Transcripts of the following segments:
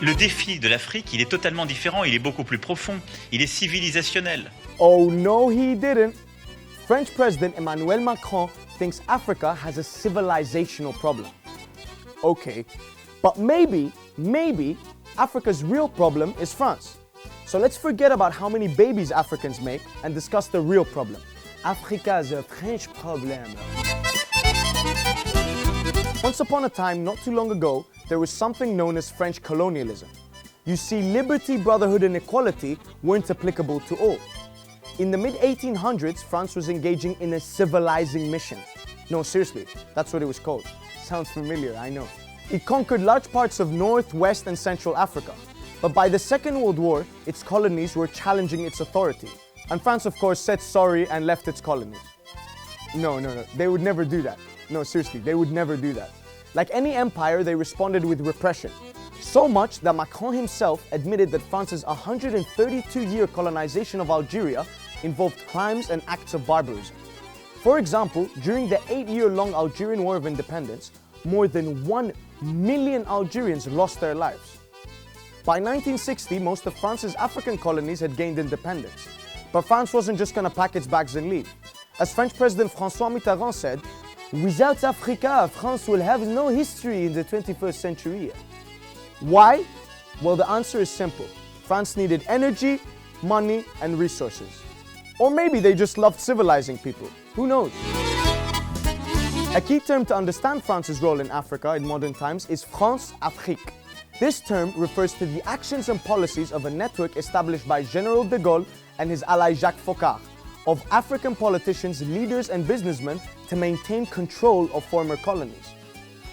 Le défi de l'Afrique, il est totalement différent, il est beaucoup plus profond, il est civilisationnel. Oh no, he didn't. French President Emmanuel Macron thinks Africa has a civilizational problem. Okay, but maybe Africa's real problem is France. So let's forget about how many babies Africans make and discuss the real problem. Africa is a French problem. Once upon a time, not too long ago, there was something known as French colonialism. You see, liberty, brotherhood, and equality weren't applicable to all. In the mid-1800s, France was engaging in a civilizing mission. No, seriously, that's what it was called. Sounds familiar, I know. It conquered large parts of North, West, and Central Africa. But by the Second World War, its colonies were challenging its authority. And France, of course, said sorry and left its colonies. No, they would never do that. No, seriously, they would never do that. Like any empire, they responded with repression. So much that Macron himself admitted that France's 132-year colonization of Algeria involved crimes and acts of barbarism. For example, during the 8-year-long Algerian War of Independence, more than 1 million Algerians lost their lives. By 1960, most of France's African colonies had gained independence. But France wasn't just going to pack its bags and leave. As French President François Mitterrand said, "Without Africa, France will have no history in the 21st century." Why? Well, the answer is simple. France needed energy, money, and resources. Or maybe they just loved civilizing people. Who knows? A key term to understand France's role in Africa in modern times is France Afrique. This term refers to the actions and policies of a network established by General de Gaulle and his ally Jacques Foccart of African politicians, leaders, and businessmen to maintain control of former colonies.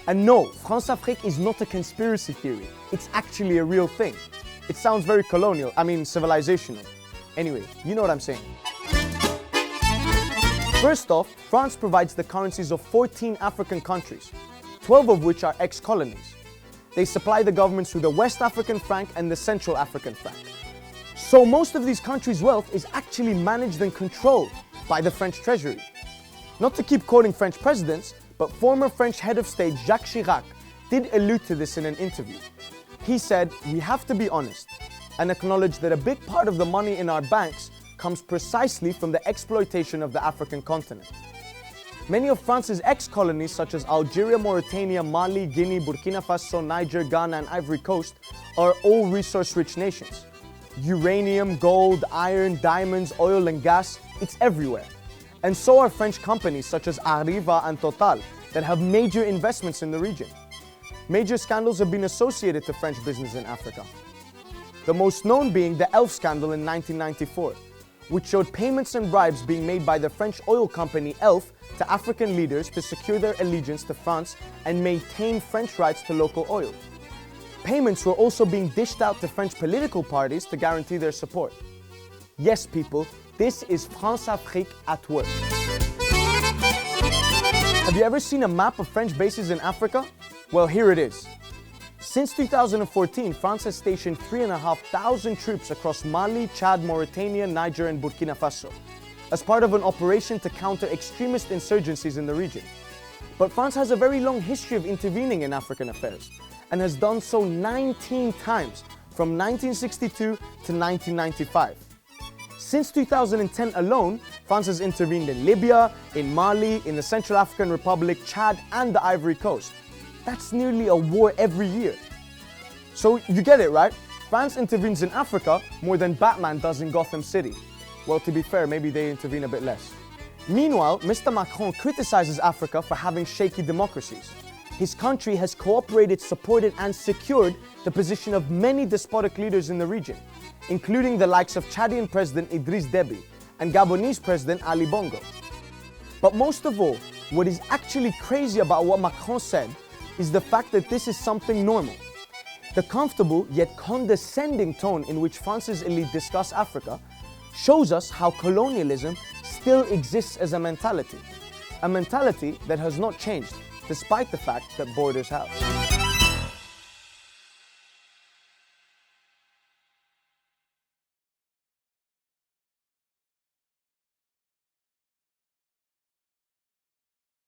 And no, France Afrique is not a conspiracy theory. It's actually a real thing. It sounds very civilizational. Anyway, you know what I'm saying. First off, France provides the currencies of 14 African countries, 12 of which are ex-colonies. They supply the governments with the West African franc and the Central African franc. So most of these countries' wealth is actually managed and controlled by the French treasury. Not to keep quoting French presidents, but former French head of state Jacques Chirac did allude to this in an interview. He said, "We have to be honest and acknowledge that a big part of the money in our banks comes precisely from the exploitation of the African continent." Many of France's ex-colonies such as Algeria, Mauritania, Mali, Guinea, Burkina Faso, Niger, Ghana, and Ivory Coast are all resource-rich nations. Uranium, gold, iron, diamonds, oil, and gas, it's everywhere. And so are French companies such as Arriva and Total that have major investments in the region. Major scandals have been associated to French business in Africa. The most known being the Elf scandal in 1994, which showed payments and bribes being made by the French oil company Elf to African leaders to secure their allegiance to France and maintain French rights to local oil. Payments were also being dished out to French political parties to guarantee their support. Yes, people, this is France Afrique at work. Have you ever seen a map of French bases in Africa? Well, here it is. Since 2014, France has stationed 3,500 troops across Mali, Chad, Mauritania, Niger, and Burkina Faso as part of an operation to counter extremist insurgencies in the region. But France has a very long history of intervening in African affairs and has done so 19 times from 1962 to 1995. Since 2010 alone, France has intervened in Libya, in Mali, in the Central African Republic, Chad, and the Ivory Coast. That's nearly a war every year. So you get it, right? France intervenes in Africa more than Batman does in Gotham City. Well, to be fair, maybe they intervene a bit less. Meanwhile, Mr. Macron criticizes Africa for having shaky democracies. His country has cooperated, supported, and secured the position of many despotic leaders in the region, including the likes of Chadian President Idriss Déby and Gabonese President Ali Bongo. But most of all, what is actually crazy about what Macron said is the fact that this is something normal. The comfortable yet condescending tone in which France's elite discuss Africa shows us how colonialism still exists as a mentality that has not changed despite the fact that borders have.